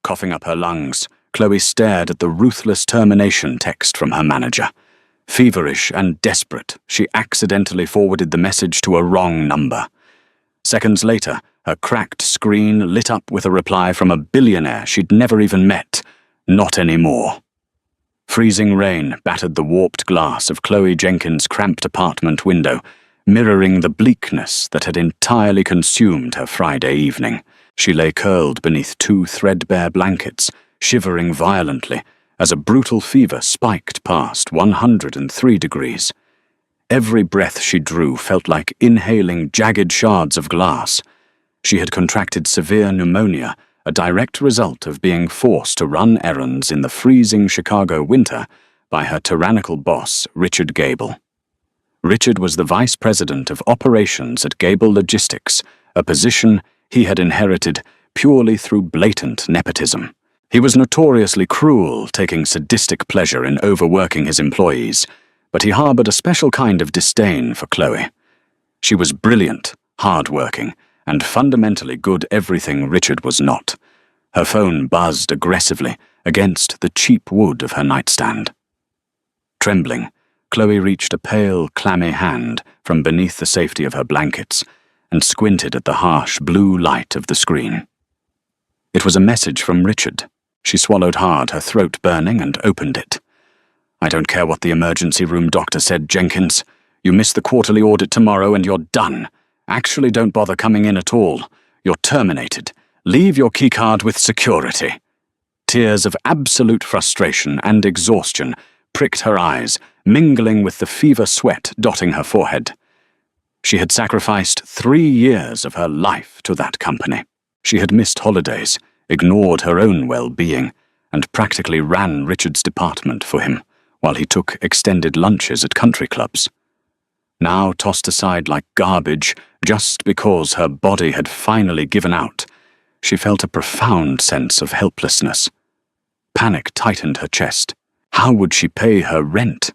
Coughing up her lungs, Chloe stared at the ruthless termination text from her manager. Feverish and desperate, she accidentally forwarded the message to a wrong number. Seconds later, her cracked screen lit up with a reply from a billionaire she'd never even met. Not anymore. Freezing rain battered the warped glass of Chloe Jenkins' cramped apartment window, mirroring the bleakness that had entirely consumed her Friday evening. She lay curled beneath two threadbare blankets, shivering violently as a brutal fever spiked past 103 degrees. Every breath she drew felt like inhaling jagged shards of glass. She had contracted severe pneumonia, a direct result of being forced to run errands in the freezing Chicago winter by her tyrannical boss, Richard Gable. Richard was the vice president of operations at Gable Logistics, a position he had inherited purely through blatant nepotism. He was notoriously cruel, taking sadistic pleasure in overworking his employees, but he harbored a special kind of disdain for Chloe. She was brilliant, hard-working, and fundamentally good everything Richard was not. Her phone buzzed aggressively against the cheap wood of her nightstand. Trembling, Chloe reached a pale, clammy hand from beneath the safety of her blankets and squinted at the harsh blue light of the screen. It was a message from Richard. She swallowed hard, her throat burning, and opened it. "I don't care what the emergency room doctor said, Jenkins. You miss the quarterly audit tomorrow and you're done. Actually, don't bother coming in at all. You're terminated. Leave your keycard with security." Tears of absolute frustration and exhaustion pricked her eyes, mingling with the fever sweat dotting her forehead. She had sacrificed 3 years of her life to that company. She had missed holidays, ignored her own well-being, and practically ran Richard's department for him, while he took extended lunches at country clubs. Now tossed aside like garbage just because her body had finally given out, she felt a profound sense of helplessness. Panic tightened her chest. How would she pay her rent?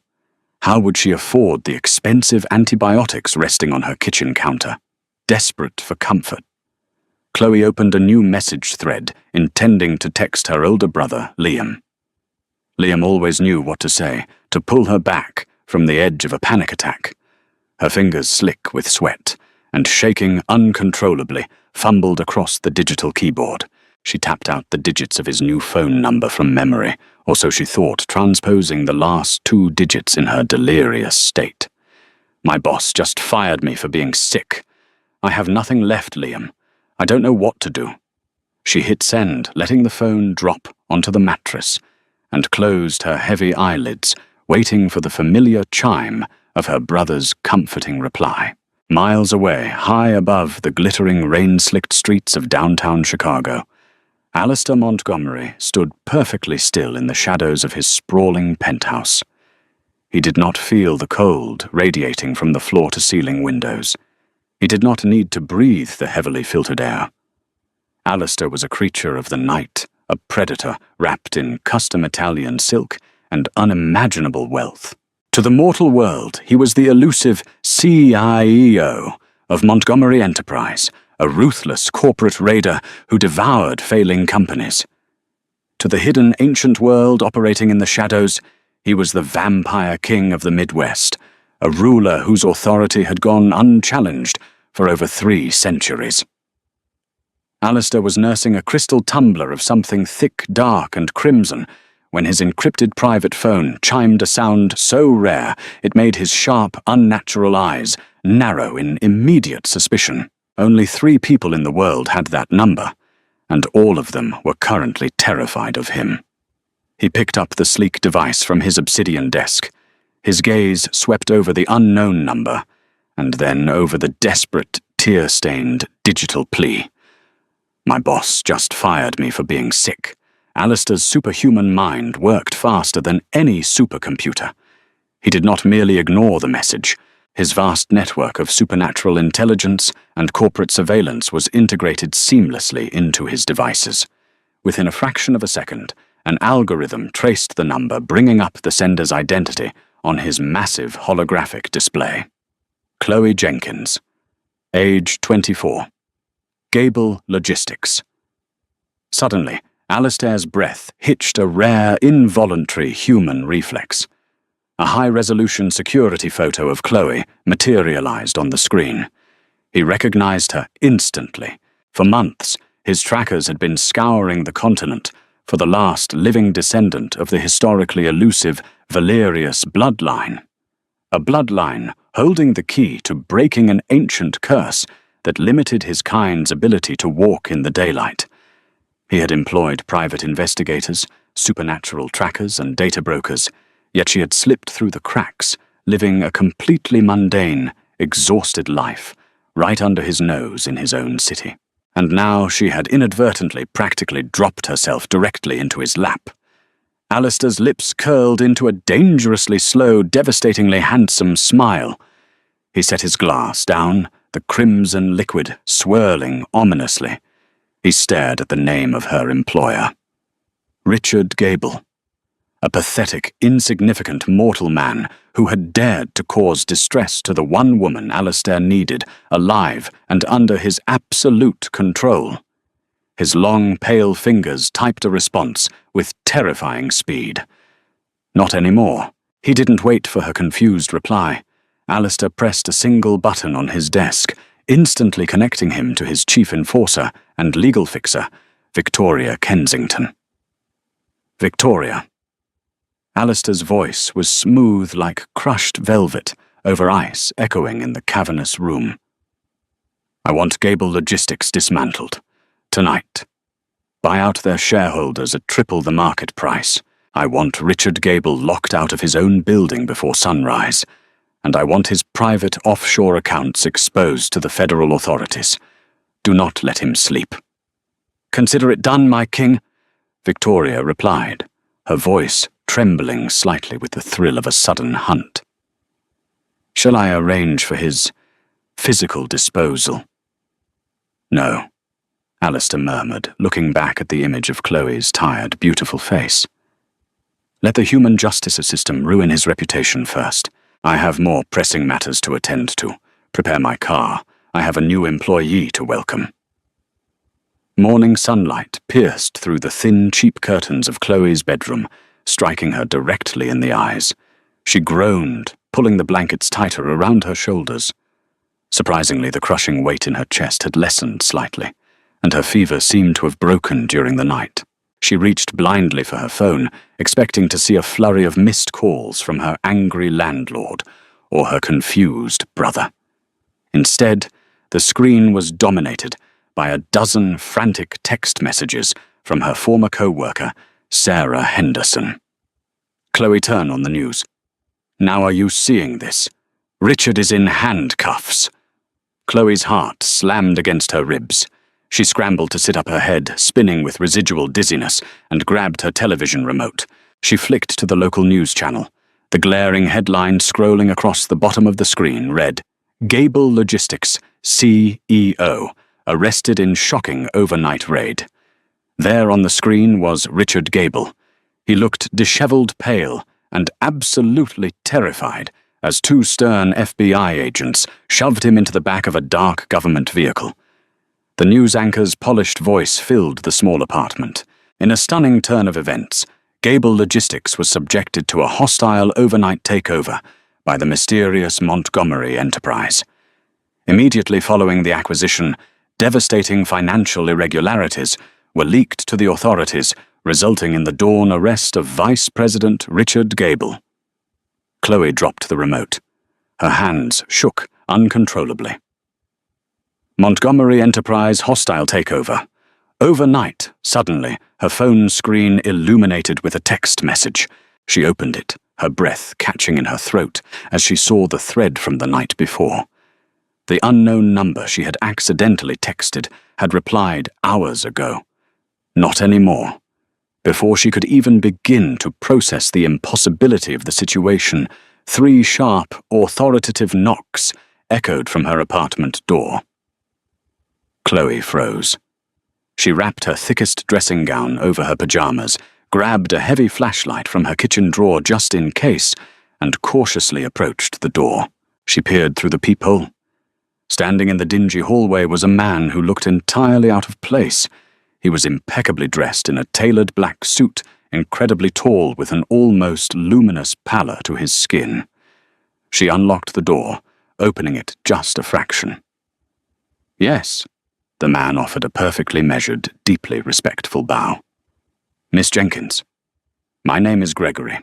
How would she afford the expensive antibiotics resting on her kitchen counter? Desperate for comfort, Chloe opened a new message thread, intending to text her older brother, Liam. Liam always knew what to say, to pull her back from the edge of a panic attack. Her fingers slick with sweat, and shaking uncontrollably, fumbled across the digital keyboard. She tapped out the digits of his new phone number from memory, or so she thought, transposing the last 2 digits in her delirious state. "My boss just fired me for being sick. I have nothing left, Liam. I don't know what to do." She hit send, letting the phone drop onto the mattress, and closed her heavy eyelids, waiting for the familiar chime of her brother's comforting reply. Miles away, high above the glittering rain-slicked streets of downtown Chicago, Alistair Montgomery stood perfectly still in the shadows of his sprawling penthouse. He did not feel the cold radiating from the floor-to-ceiling windows. He did not need to breathe the heavily filtered air. Alistair was a creature of the night, a predator wrapped in custom Italian silk and unimaginable wealth. To the mortal world, he was the elusive CIO of Montgomery Enterprise, a ruthless corporate raider who devoured failing companies. To the hidden ancient world operating in the shadows, he was the vampire king of the Midwest, a ruler whose authority had gone unchallenged for over 3 centuries. Alistair was nursing a crystal tumbler of something thick, dark, and crimson when his encrypted private phone chimed a sound so rare it made his sharp, unnatural eyes narrow in immediate suspicion. Only 3 people in the world had that number, and all of them were currently terrified of him. He picked up the sleek device from his obsidian desk. His gaze swept over the unknown number, and then over the desperate, tear-stained digital plea. "My boss just fired me for being sick." Alistair's superhuman mind worked faster than any supercomputer. He did not merely ignore the message. His vast network of supernatural intelligence and corporate surveillance was integrated seamlessly into his devices. Within a fraction of a second, an algorithm traced the number, bringing up the sender's identity on his massive holographic display. Chloe Jenkins, age 24. Gable Logistics. Suddenly, Alistair's breath hitched a rare, involuntary human reflex. A high-resolution security photo of Chloe materialized on the screen. He recognized her instantly. For months, his trackers had been scouring the continent for the last living descendant of the historically elusive Valerius bloodline. A bloodline holding the key to breaking an ancient curse that limited his kind's ability to walk in the daylight. He had employed private investigators, supernatural trackers, and data brokers, yet she had slipped through the cracks, living a completely mundane, exhausted life, right under his nose in his own city. And now she had inadvertently practically dropped herself directly into his lap. Alistair's lips curled into a dangerously slow, devastatingly handsome smile. He set his glass down, the crimson liquid swirling ominously. He stared at the name of her employer. Richard Gable. A pathetic, insignificant mortal man who had dared to cause distress to the one woman Alistair needed, alive and under his absolute control. His long, pale fingers typed a response with terrifying speed. Not anymore. He didn't wait for her confused reply. Alistair pressed a single button on his desk, instantly connecting him to his chief enforcer and legal fixer, Victoria Kensington. Victoria. Alistair's voice was smooth like crushed velvet over ice echoing in the cavernous room. I want Gable Logistics dismantled. Tonight. Buy out their shareholders at triple the market price. I want Richard Gable locked out of his own building before sunrise. And I want his private offshore accounts exposed to the federal authorities. Do not let him sleep. Consider it done, my king, Victoria replied, her voice trembling slightly with the thrill of a sudden hunt. Shall I arrange for his physical disposal? No, Alistair murmured, looking back at the image of Chloe's tired, beautiful face. Let the human justice system ruin his reputation first. I have more pressing matters to attend to. Prepare my car. I have a new employee to welcome. Morning sunlight pierced through the thin, cheap curtains of Chloe's bedroom, striking her directly in the eyes. She groaned, pulling the blankets tighter around her shoulders. Surprisingly, the crushing weight in her chest had lessened slightly, and her fever seemed to have broken during the night. She reached blindly for her phone, expecting to see a flurry of missed calls from her angry landlord or her confused brother. Instead, the screen was dominated by a dozen frantic text messages from her former co-worker, Sarah Henderson. Chloe turned on the news. Now are you seeing this? Richard is in handcuffs. Chloe's heart slammed against her ribs. She scrambled to sit up, her head spinning with residual dizziness, and grabbed her television remote. She flicked to the local news channel. The glaring headline scrolling across the bottom of the screen read, Gable Logistics, CEO, arrested in shocking overnight raid. There on the screen was Richard Gable. He looked disheveled pale and absolutely terrified as two stern FBI agents shoved him into the back of a dark government vehicle. The news anchor's polished voice filled the small apartment. In a stunning turn of events, Gable Logistics was subjected to a hostile overnight takeover by the mysterious Montgomery enterprise. Immediately following the acquisition, devastating financial irregularities were leaked to the authorities, resulting in the dawn arrest of Vice President Richard Gable. Chloe dropped the remote. Her hands shook uncontrollably. Montgomery Enterprise hostile takeover. Overnight, suddenly, her phone screen illuminated with a text message. She opened it, her breath catching in her throat as she saw the thread from the night before. The unknown number she had accidentally texted had replied hours ago. Not anymore. Before she could even begin to process the impossibility of the situation, 3 sharp, authoritative knocks echoed from her apartment door. Chloe froze. She wrapped her thickest dressing gown over her pajamas, grabbed a heavy flashlight from her kitchen drawer just in case, and cautiously approached the door. She peered through the peephole. Standing in the dingy hallway was a man who looked entirely out of place. He was impeccably dressed in a tailored black suit, incredibly tall with an almost luminous pallor to his skin. She unlocked the door, opening it just a fraction. "Yes," the man offered a perfectly measured, deeply respectful bow. "Miss Jenkins, my name is Gregory.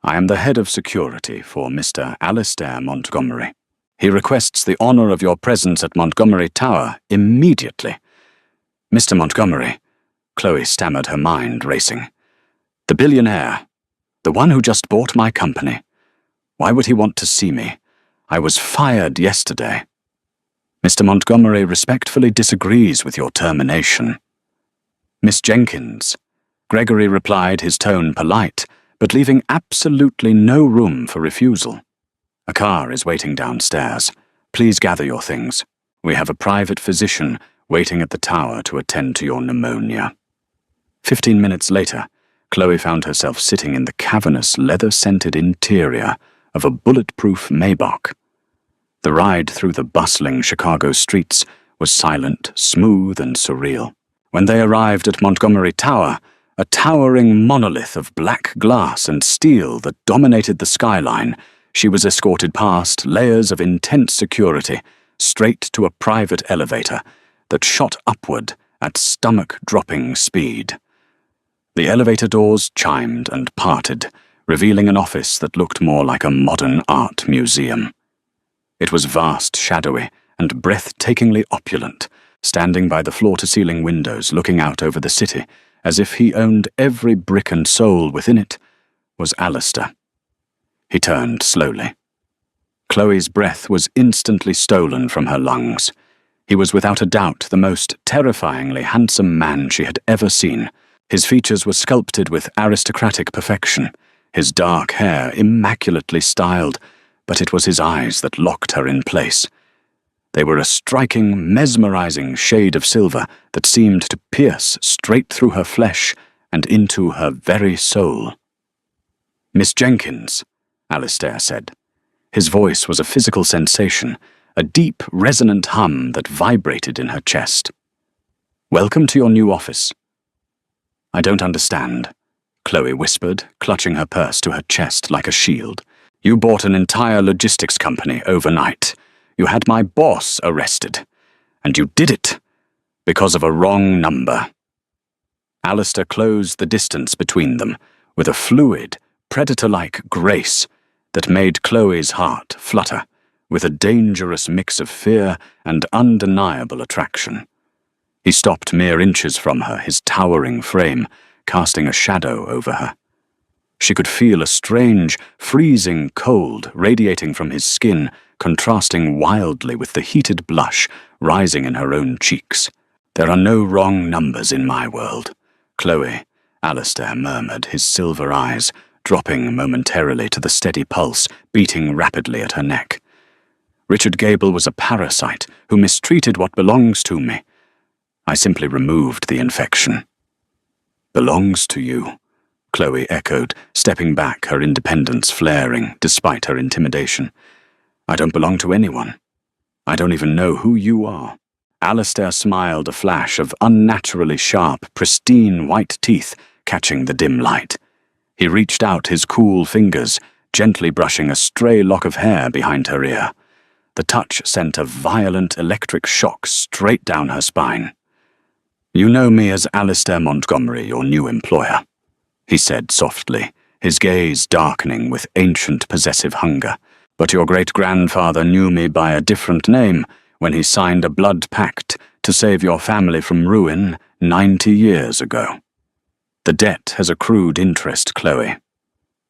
I am the head of security for Mr. Alistair Montgomery. He requests the honor of your presence at Montgomery Tower immediately." "Mr. Montgomery," Chloe stammered, her mind racing. "The billionaire, the one who just bought my company. Why would he want to see me? I was fired yesterday." "Mr. Montgomery respectfully disagrees with your termination." "Miss Jenkins," Gregory replied, his tone polite, but leaving absolutely no room for refusal. "A car is waiting downstairs. Please gather your things. We have a private physician waiting at the tower to attend to your pneumonia." 15 minutes later, Chloe found herself sitting in the cavernous, leather-scented interior of a bulletproof Maybach. The ride through the bustling Chicago streets was silent, smooth, and surreal. When they arrived at Montgomery Tower, a towering monolith of black glass and steel that dominated the skyline, she was escorted past layers of intense security, straight to a private elevator that shot upward at stomach-dropping speed. The elevator doors chimed and parted, revealing an office that looked more like a modern art museum. It was vast, shadowy, and breathtakingly opulent, standing by the floor-to-ceiling windows looking out over the city, as if he owned every brick and soul within it, was Alistair. He turned slowly. Chloe's breath was instantly stolen from her lungs. He was without a doubt the most terrifyingly handsome man she had ever seen. His features were sculpted with aristocratic perfection, his dark hair immaculately styled, but it was his eyes that locked her in place. They were a striking, mesmerizing shade of silver that seemed to pierce straight through her flesh and into her very soul. "Miss Jenkins," Alistair said. His voice was a physical sensation, a deep, resonant hum that vibrated in her chest. "Welcome to your new office." "I don't understand," Chloe whispered, clutching her purse to her chest like a shield. "You bought an entire logistics company overnight. You had my boss arrested. And you did it because of a wrong number." Alistair closed the distance between them with a fluid, predator-like grace that made Chloe's heart flutter with a dangerous mix of fear and undeniable attraction. He stopped mere inches from her, his towering frame casting a shadow over her. She could feel a strange, freezing cold radiating from his skin, contrasting wildly with the heated blush rising in her own cheeks. "There are no wrong numbers in my world, Chloe," Alistair murmured, his silver eyes dropping momentarily to the steady pulse beating rapidly at her neck. "Richard Gable was a parasite who mistreated what belongs to me. I simply removed the infection." "Belongs to you," Chloe echoed, stepping back, her independence flaring despite her intimidation. "I don't belong to anyone. I don't even know who you are." Alistair smiled, a flash of unnaturally sharp, pristine white teeth catching the dim light. He reached out his cool fingers, gently brushing a stray lock of hair behind her ear. The touch sent a violent electric shock straight down her spine. "You know me as Alistair Montgomery, your new employer," he said softly, his gaze darkening with ancient possessive hunger. "But your great-grandfather knew me by a different name when he signed a blood pact to save your family from ruin 90 years ago. The debt has accrued interest, Chloe,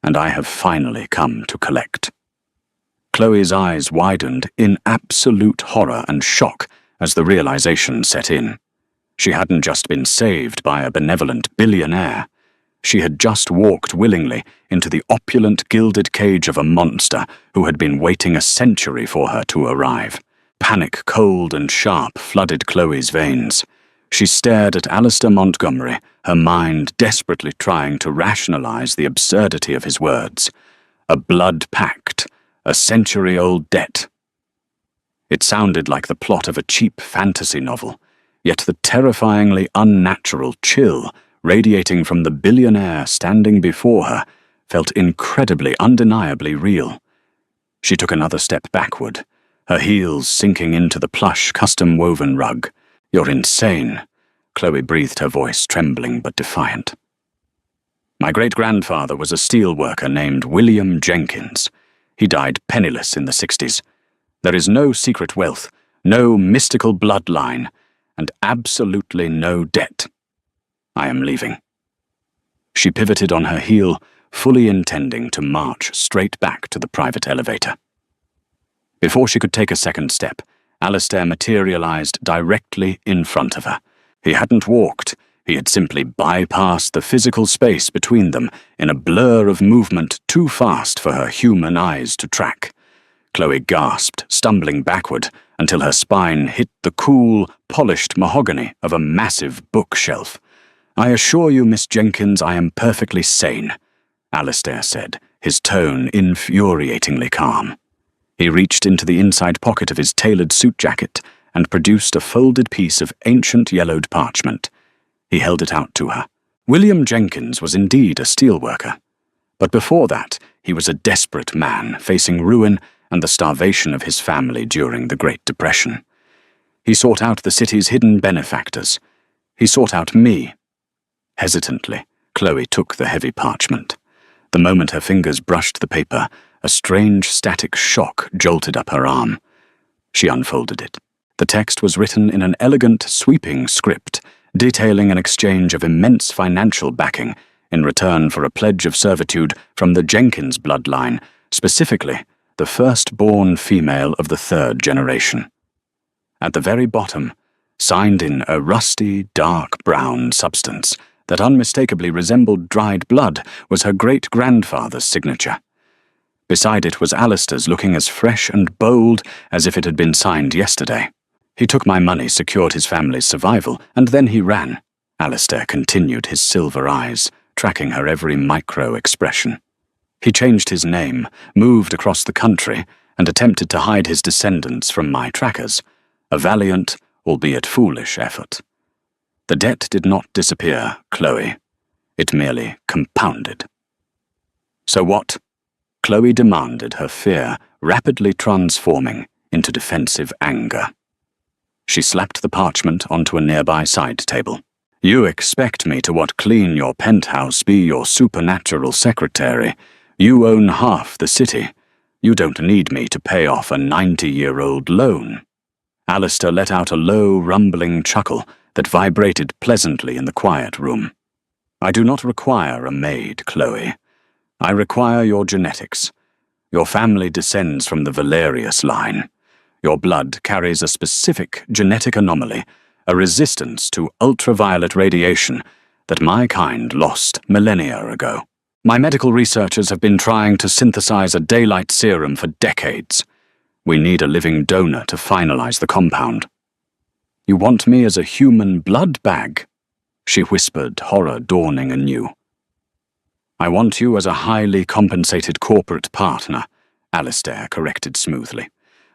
and I have finally come to collect." Chloe's eyes widened in absolute horror and shock as the realization set in. She hadn't just been saved by a benevolent billionaire. She had just walked willingly into the opulent gilded cage of a monster who had been waiting a century for her to arrive. Panic, cold and sharp, flooded Chloe's veins. She stared at Alistair Montgomery, her mind desperately trying to rationalize the absurdity of his words. A blood pact, a century-old debt. It sounded like the plot of a cheap fantasy novel, yet the terrifyingly unnatural chill radiating from the billionaire standing before her felt incredibly, undeniably real. She took another step backward, her heels sinking into the plush, custom-woven rug. "You're insane," Chloe breathed, her voice trembling but defiant. "My great-grandfather was a steel worker named William Jenkins. He died penniless in the 60s. There is no secret wealth, no mystical bloodline, and absolutely no debt. I am leaving." She pivoted on her heel, fully intending to march straight back to the private elevator. Before she could take a second step, Alistair materialized directly in front of her. He hadn't walked, he had simply bypassed the physical space between them in a blur of movement too fast for her human eyes to track. Chloe gasped, stumbling backward until her spine hit the cool, polished mahogany of a massive bookshelf. "I assure you, Miss Jenkins, I am perfectly sane," Alistair said, his tone infuriatingly calm. He reached into the inside pocket of his tailored suit jacket and produced a folded piece of ancient yellowed parchment. He held it out to her. William Jenkins was indeed a steelworker, but before that he was a desperate man facing ruin and the starvation of his family during the Great Depression. He sought out the city's hidden benefactors. He sought out me. Hesitantly, Chloe took the heavy parchment. The moment her fingers brushed the paper, a strange static shock jolted up her arm. She unfolded it. The text was written in an elegant, sweeping script, detailing an exchange of immense financial backing in return for a pledge of servitude from the Jenkins bloodline, specifically the firstborn female of the third generation. At the very bottom, signed in a rusty, dark brown substance that unmistakably resembled dried blood, was her great-grandfather's signature. Beside it was Alistair's, looking as fresh and bold as if it had been signed yesterday. "He took my money, secured his family's survival, and then he ran," Alistair continued, his silver eyes tracking her every micro-expression. "He changed his name, moved across the country, and attempted to hide his descendants from my trackers, a valiant, albeit foolish effort. The debt did not disappear, Chloe. It merely compounded." "So what?" Chloe demanded, her fear rapidly transforming into defensive anger. She slapped the parchment onto a nearby side table. "You expect me to clean your penthouse, be your supernatural secretary. You own half the city. You don't need me to pay off a 90-year-old loan." Alistair let out a low, rumbling chuckle that vibrated pleasantly in the quiet room. "I do not require a maid, Chloe. I require your genetics. Your family descends from the Valerius line. Your blood carries a specific genetic anomaly, a resistance to ultraviolet radiation that my kind lost millennia ago. My medical researchers have been trying to synthesize a daylight serum for decades. We need a living donor to finalize the compound." "You want me as a human blood bag?" she whispered, horror dawning anew. "I want you as a highly compensated corporate partner," Alistair corrected smoothly.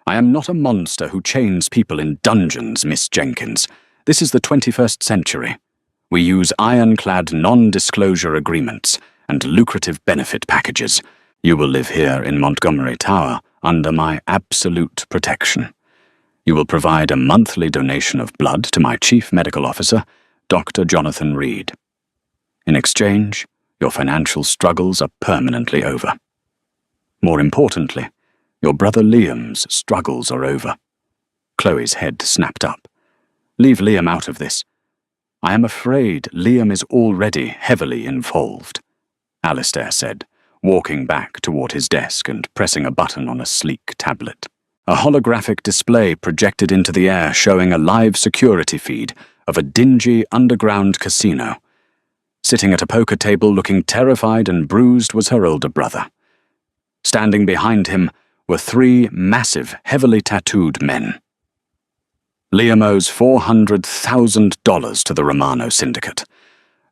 "I am not a monster who chains people in dungeons, Miss Jenkins. This is the 21st century. We use ironclad non-disclosure agreements and lucrative benefit packages. You will live here in Montgomery Tower under my absolute protection. You will provide a monthly donation of blood to my chief medical officer, Dr. Jonathan Reed. In exchange, your financial struggles are permanently over. More importantly, your brother Liam's struggles are over." Chloe's head snapped up. "Leave Liam out of this." "I am afraid Liam is already heavily involved," Alistair said, walking back toward his desk and pressing a button on a sleek tablet. A holographic display projected into the air, showing a live security feed of a dingy underground casino. Sitting at a poker table looking terrified and bruised was her older brother. Standing behind him were three massive, heavily tattooed men. "Liam owes $400,000 to the Romano Syndicate,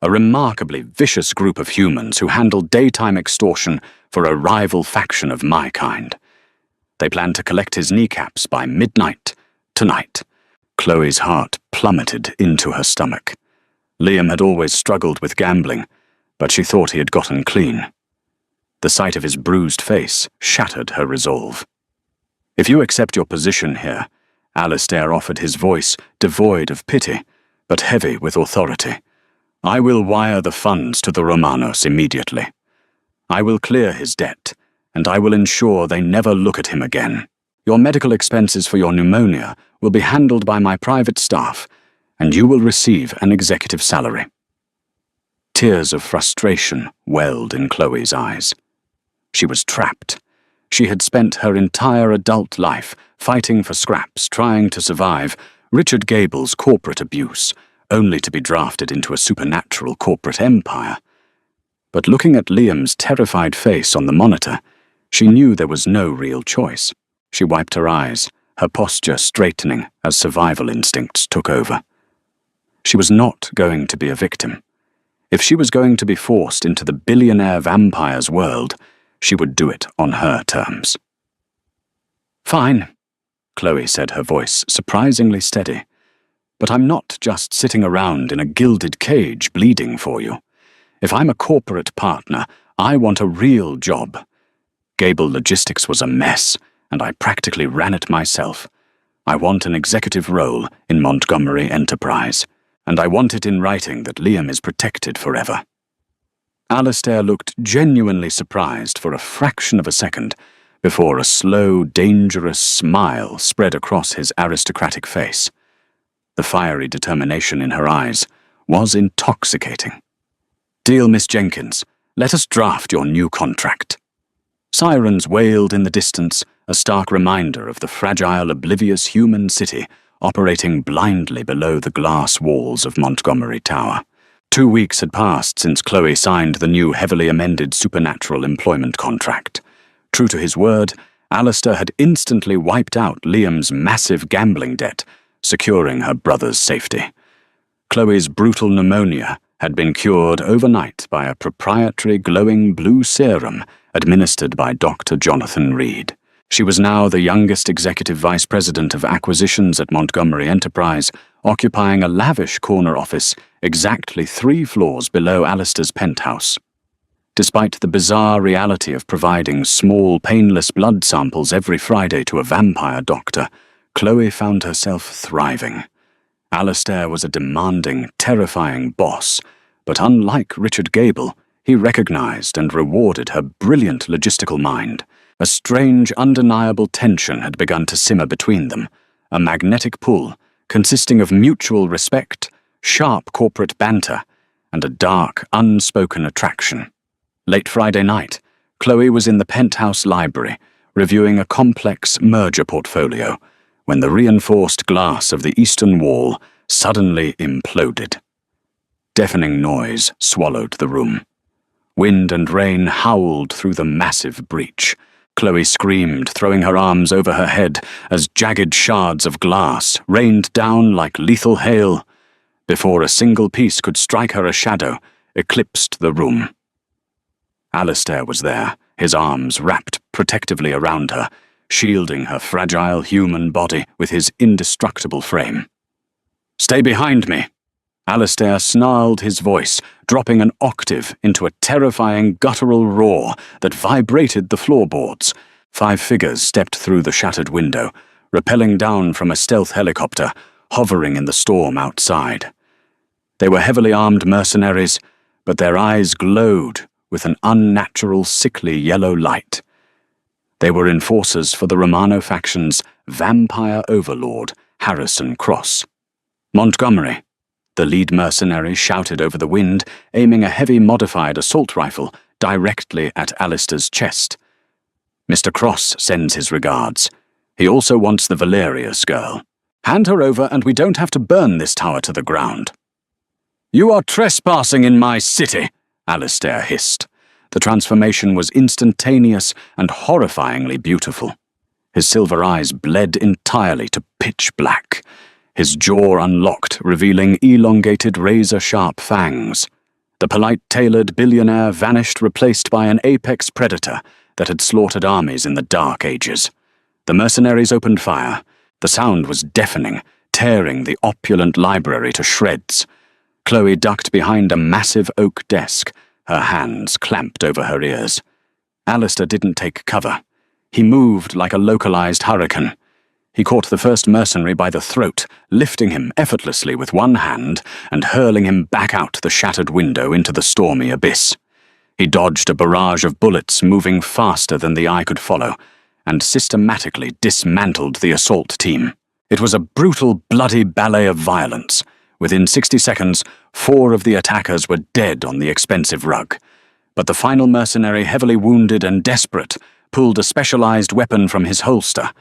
a remarkably vicious group of humans who handle daytime extortion for a rival faction of my kind. They plan to collect his kneecaps by midnight tonight. Chloe's heart plummeted into her stomach. Liam had always struggled with gambling, but she thought he had gotten clean. The sight of his bruised face shattered her resolve. "If you accept your position here," Alistair offered, his voice devoid of pity, but heavy with authority, "I will wire the funds to the Romanos immediately. I will clear his debt, and I will ensure they never look at him again. Your medical expenses for your pneumonia will be handled by my private staff, and you will receive an executive salary." Tears of frustration welled in Chloe's eyes. She was trapped. She had spent her entire adult life fighting for scraps, trying to survive Richard Gable's corporate abuse, only to be drafted into a supernatural corporate empire. But looking at Liam's terrified face on the monitor, she knew there was no real choice. She wiped her eyes, her posture straightening as survival instincts took over. She was not going to be a victim. If she was going to be forced into the billionaire vampire's world, she would do it on her terms. "Fine," Chloe said, her voice surprisingly steady. "But I'm not just sitting around in a gilded cage bleeding for you. If I'm a corporate partner, I want a real job. Gable Logistics was a mess, and I practically ran it myself. I want an executive role in Montgomery Enterprise, and I want it in writing that Liam is protected forever." Alistair looked genuinely surprised for a fraction of a second before a slow, dangerous smile spread across his aristocratic face. The fiery determination in her eyes was intoxicating. "Deal, Miss Jenkins. Let us draft your new contract." Sirens wailed in the distance, a stark reminder of the fragile, oblivious human city operating blindly below the glass walls of Montgomery Tower. 2 weeks had passed since Chloe signed the new heavily amended supernatural employment contract. True to his word, Alistair had instantly wiped out Liam's massive gambling debt, securing her brother's safety. Chloe's brutal pneumonia had been cured overnight by a proprietary glowing blue serum administered by Dr. Jonathan Reed. She was now the youngest executive vice president of acquisitions at Montgomery Enterprise, occupying a lavish corner office exactly 3 floors below Alistair's penthouse. Despite the bizarre reality of providing small, painless blood samples every Friday to a vampire doctor, Chloe found herself thriving. Alistair was a demanding, terrifying boss, but unlike Richard Gable, he recognized and rewarded her brilliant logistical mind. A strange, undeniable tension had begun to simmer between them, a magnetic pull consisting of mutual respect, sharp corporate banter, and a dark, unspoken attraction. Late Friday night, Chloe was in the penthouse library, reviewing a complex merger portfolio, when the reinforced glass of the eastern wall suddenly imploded. Deafening noise swallowed the room. Wind and rain howled through the massive breach. Chloe screamed, throwing her arms over her head as jagged shards of glass rained down like lethal hail. Before a single piece could strike her, a shadow eclipsed the room. Alistair was there, his arms wrapped protectively around her, shielding her fragile human body with his indestructible frame. "Stay behind me!" Alistair snarled his voice, dropping an octave into a terrifying guttural roar that vibrated the floorboards. 5 figures stepped through the shattered window, rappelling down from a stealth helicopter, hovering in the storm outside. They were heavily armed mercenaries, but their eyes glowed with an unnatural, sickly yellow light. They were enforcers for the Romano faction's vampire overlord, Harrison Cross. "Montgomery," the lead mercenary shouted over the wind, aiming a heavy modified assault rifle directly at Alistair's chest. "Mr. Cross sends his regards. He also wants the Valerius girl. Hand her over and we don't have to burn this tower to the ground." "You are trespassing in my city," Alistair hissed. The transformation was instantaneous and horrifyingly beautiful. His silver eyes bled entirely to pitch black. His jaw unlocked, revealing elongated razor-sharp fangs. The polite-tailored billionaire vanished, replaced by an apex predator that had slaughtered armies in the Dark Ages. The mercenaries opened fire. The sound was deafening, tearing the opulent library to shreds. Chloe ducked behind a massive oak desk, her hands clamped over her ears. Alistair didn't take cover. He moved like a localized hurricane. He caught the first mercenary by the throat, lifting him effortlessly with one hand and hurling him back out the shattered window into the stormy abyss. He dodged a barrage of bullets moving faster than the eye could follow, and systematically dismantled the assault team. It was a brutal, bloody ballet of violence. Within 60 seconds, 4 of the attackers were dead on the expensive rug. But the final mercenary, heavily wounded and desperate, pulled a specialized weapon from his holster.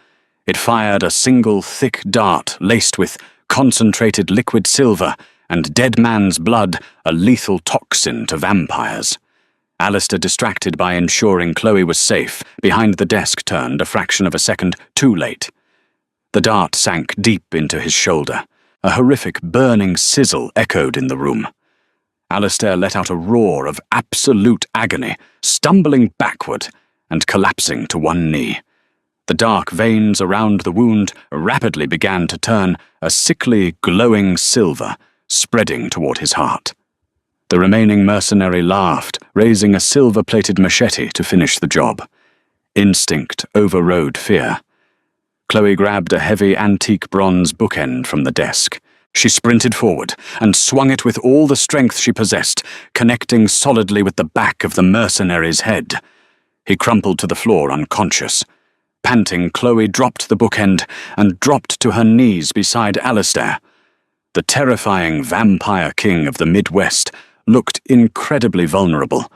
It fired a single thick dart laced with concentrated liquid silver and dead man's blood, a lethal toxin to vampires. Alistair, distracted by ensuring Chloe was safe, behind the desk turned a fraction of a second too late. The dart sank deep into his shoulder. A horrific burning sizzle echoed in the room. Alistair let out a roar of absolute agony, stumbling backward and collapsing to one knee. The dark veins around the wound rapidly began to turn a sickly, glowing silver, spreading toward his heart. The remaining mercenary laughed, raising a silver-plated machete to finish the job. Instinct overrode fear. Chloe grabbed a heavy antique bronze bookend from the desk. She sprinted forward and swung it with all the strength she possessed, connecting solidly with the back of the mercenary's head. He crumpled to the floor unconscious. Panting, Chloe dropped the bookend and dropped to her knees beside Alistair. The terrifying vampire king of the Midwest looked incredibly vulnerable,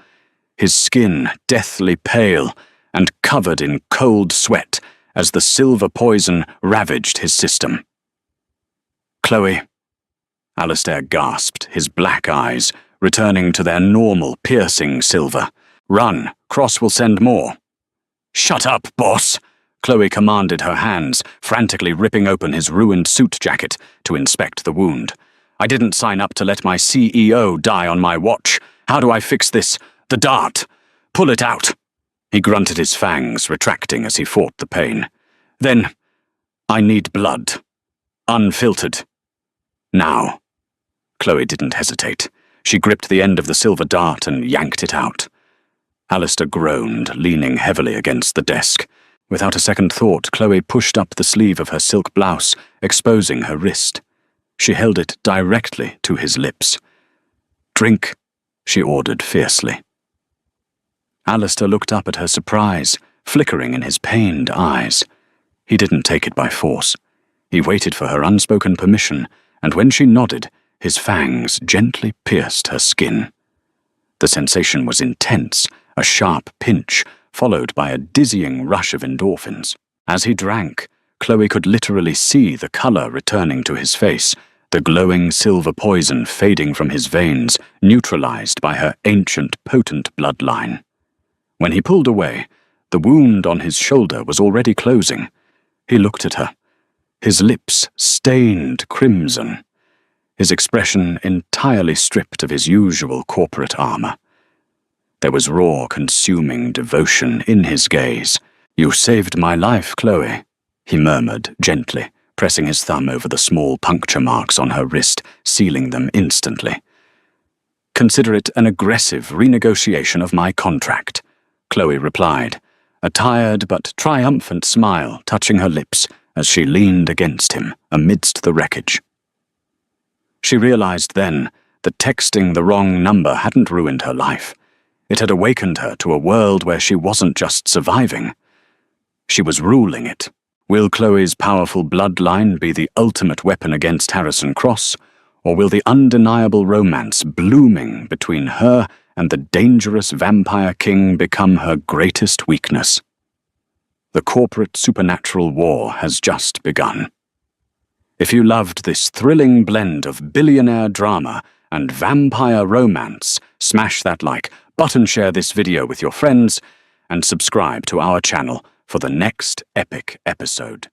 his skin deathly pale and covered in cold sweat as the silver poison ravaged his system. "Chloe," Alistair gasped, his black eyes returning to their normal piercing silver. "Run, Cross will send more." "Shut up, boss," Chloe commanded, her hands frantically ripping open his ruined suit jacket to inspect the wound. "I didn't sign up to let my CEO die on my watch. How do I fix this? The dart! Pull it out!" He grunted, his fangs retracting as he fought the pain. "Then, I need blood. Unfiltered. Now." Chloe didn't hesitate. She gripped the end of the silver dart and yanked it out. Alistair groaned, leaning heavily against the desk. Without a second thought, Chloe pushed up the sleeve of her silk blouse, exposing her wrist. She held it directly to his lips. "Drink," she ordered fiercely. Alistair looked up at her surprise, flickering in his pained eyes. He didn't take it by force. He waited for her unspoken permission, and when she nodded, his fangs gently pierced her skin. The sensation was intense, a sharp pinch, followed by a dizzying rush of endorphins. As he drank, Chloe could literally see the color returning to his face, the glowing silver poison fading from his veins, neutralized by her ancient, potent bloodline. When he pulled away, the wound on his shoulder was already closing. He looked at her, his lips stained crimson, his expression entirely stripped of his usual corporate armor. There was raw, consuming devotion in his gaze. "You saved my life, Chloe," he murmured gently, pressing his thumb over the small puncture marks on her wrist, sealing them instantly. "Consider it an aggressive renegotiation of my contract," Chloe replied, a tired but triumphant smile touching her lips as she leaned against him amidst the wreckage. She realized then that texting the wrong number hadn't ruined her life. It had awakened her to a world where she wasn't just surviving. She was ruling it. Will Chloe's powerful bloodline be the ultimate weapon against Harrison Cross, or will the undeniable romance blooming between her and the dangerous vampire king become her greatest weakness? The corporate supernatural war has just begun. If you loved this thrilling blend of billionaire drama and vampire romance, smash that like button, share this video with your friends, and subscribe to our channel for the next epic episode.